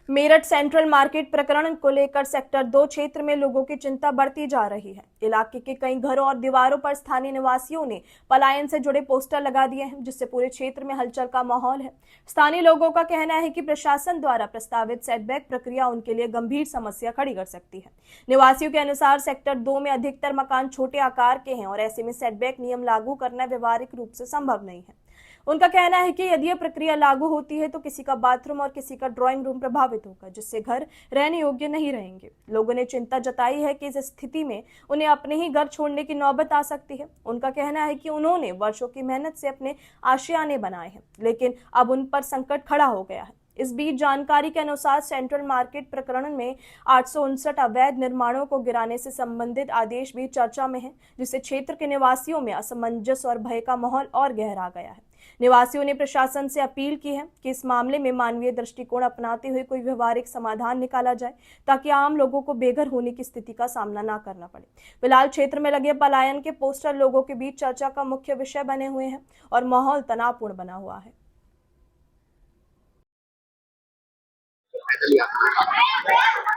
Meerut central market प्रकरण को लेकर सेक्टर 2 क्षेत्र में लोगों की चिंता बढ़ती जा रही है। इलाके के कई घरों और दीवारों पर स्थानीय निवासियों ने पलायन से जुड़े पोस्टर लगा दिए हैं, जिससे पूरे क्षेत्र में हलचल का माहौल है। स्थानीय लोगों का कहना है कि प्रशासन द्वारा प्रस्तावित सेटबैक प्रक्रिया उनके लिए गंभीर समस्या खड़ी कर सकती है। निवासियों के अनुसार सेक्टर 2 में अधिकतर मकान छोटे आकार के हैं और ऐसे में सेटबैक नियम लागू करना व्यवहारिक रूप से संभव नहीं है। उनका कहना है कि यदि यह प्रक्रिया लागू होती है तो किसी का बाथरूम और किसी का ड्राइंग रूम प्रभावित होगा, जिससे घर रहने योग्य नहीं रहेंगे। लोगों ने चिंता जताई है कि इस स्थिति में उन्हें अपने ही घर छोड़ने की नौबत आ सकती है। उनका कहना है कि उन्होंने वर्षों की मेहनत से अपने आशियाने बनाए हैं, लेकिन अब उन पर संकट खड़ा हो गया है। इस बीच जानकारी के अनुसार सेंट्रल मार्केट प्रकरण में 859 अवैध निर्माणों को गिराने से संबंधित आदेश भी चर्चा में है, जिससे क्षेत्र के निवासियों में असमंजस और भय का माहौल और गहरा गया है। निवासियों ने प्रशासन से अपील की है कि इस मामले में मानवीय दृष्टिकोण अपनाते हुए कोई व्यवहारिक समाधान निकाला जाए, ताकि आम लोगों को बेघर होने की स्थिति का सामना न करना पड़े। फिलहाल क्षेत्र में लगे पलायन के पोस्टर लोगों के बीच चर्चा का मुख्य विषय बने हुए हैं और माहौल तनावपूर्ण बना हुआ है।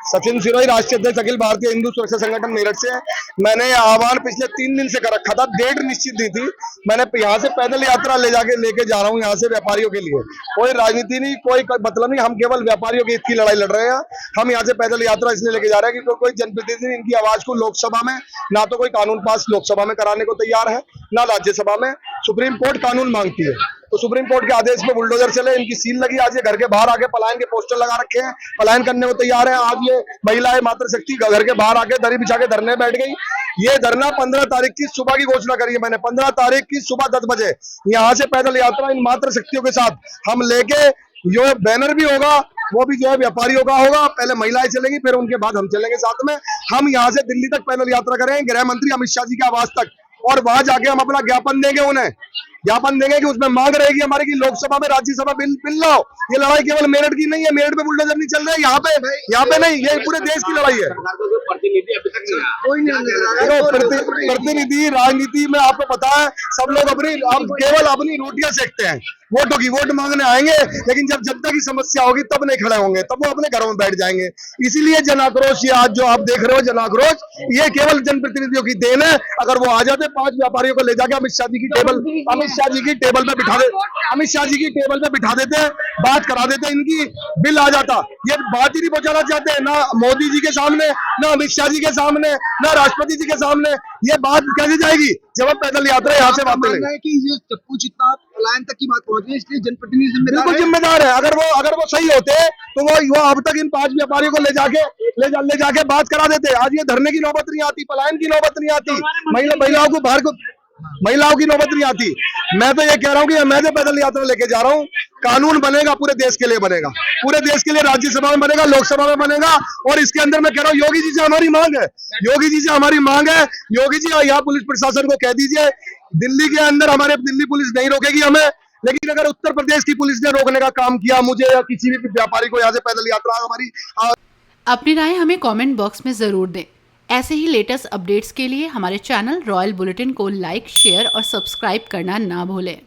सचिन सिरोही, राष्ट्रीय अध्यक्ष अखिल भारतीय हिंदू सुरक्षा संगठन मेरठ से। मैंने यह आह्वान पिछले 3 दिन से कर रखा था, डेट निश्चित नहीं थी। मैंने यहाँ से पैदल यात्रा लेके जा रहा हूँ यहाँ से व्यापारियों के लिए। कोई राजनीति नहीं, कोई मतलब नहीं, हम केवल व्यापारियों के हित की लड़ाई लड़ रहे हैं। हम यहाँ से पैदल यात्रा इसलिए लेके जा रहे हैं कि कोई जनप्रतिनिधि इनकी आवाज को लोकसभा में, ना तो कोई कानून पास लोकसभा में कराने को तैयार है, ना राज्यसभा में। सुप्रीम कोर्ट कानून मांगती है, तो सुप्रीम कोर्ट के आदेश पे बुलडोजर चले, इनकी सील लगी। आज ये घर के बाहर आके पलायन के पोस्टर लगा रखे हैं, पलायन करने को तैयार है। आज ये महिलाएं मातृशक्ति घर के बाहर आके दरी बिछा के धरने बैठ गई। ये धरना 15 तारीख की सुबह की घोषणा करी है मैंने। 15 तारीख की सुबह 10 बजे यहाँ से पैदल यात्रा इन मातृशक्तियों के साथ हम लेके, जो बैनर भी होगा वो भी जो है व्यापारियों का होगा। पहले महिलाएं चलेंगी, फिर उनके बाद हम चलेंगे साथ में। हम यहाँ से दिल्ली तक पैदल यात्रा करेंगे, गृह मंत्री अमित शाह जी के आवास तक, और वहां जाके हम अपना ज्ञापन देंगे। उन्हें ज्ञापन देंगे कि उसमें मांग रहेगी हमारी कि लोकसभा में, राज्यसभा बिल लाओ। ये लड़ाई केवल मेरठ की नहीं है, मेरठ पे बुलडोजर नहीं चल रहे, यहाँ पे नहीं, ये पूरे देश की लड़ाई है। प्रतिनिधि राजनीति में आपको पता है, सब लोग केवल अपनी रोटियां सेकते हैं। वोट मांगने आएंगे, लेकिन जब जनता की समस्या होगी तब नहीं खड़े होंगे, तब वो अपने घरों में बैठ जाएंगे। इसीलिए जन आक्रोश, ये आज जो आप देख रहे हो जन आक्रोश, ये केवल जनप्रतिनिधियों की देन है। अगर वो आ जाते 5 व्यापारियों को ले जाके अमित शाह जी की टेबल पे बिठा देते, बात करा देते, इनकी बिल आ जाता। ये बात ही नहीं पहुंचाना चाहते, ना मोदी जी के सामने, ना अमित शाह जी के सामने, ना राष्ट्रपति जी के सामने। ये बात कैसे जाएगी जब हम पैदल यात्रा यहाँ से वापस लेंगे? कि ये चप्पू जितना पलायन तक की बात पहुंच रही है, इसलिए जनप्रतिनिधि बिल्कुल जिम्मेदार है। अगर वो सही होते तो वो अब तक इन 5 व्यापारियों को ले जाके बात करा देते। आज ये धरने की नौबत नहीं आती, पलायन की नौबत नहीं आती, महिलाओं की नौबत नहीं आती। मैं तो ये कह रहा हूँ कि मैं जो पैदल यात्रा लेके जा रहा हूँ, कानून बनेगा, पूरे देश के लिए बनेगा, पूरे देश के लिए राज्यसभा में बनेगा, लोकसभा में बनेगा। और इसके अंदर मैं कह रहा हूँ, योगी जी से हमारी मांग है, योगी जी यहाँ पुलिस प्रशासन को कह दीजिए, दिल्ली के अंदर हमारे दिल्ली पुलिस नहीं रोकेगी हमें, लेकिन अगर उत्तर प्रदेश की पुलिस ने रोकने का काम किया, मुझे या किसी भी व्यापारी को यहाँ से पैदल यात्रा हमारी। अपनी राय हमें कमेंट बॉक्स में जरूर दें। ऐसे ही लेटेस्ट अपडेट्स के लिए हमारे चैनल रॉयल बुलेटिन को लाइक, शेयर और सब्सक्राइब करना ना भूलें।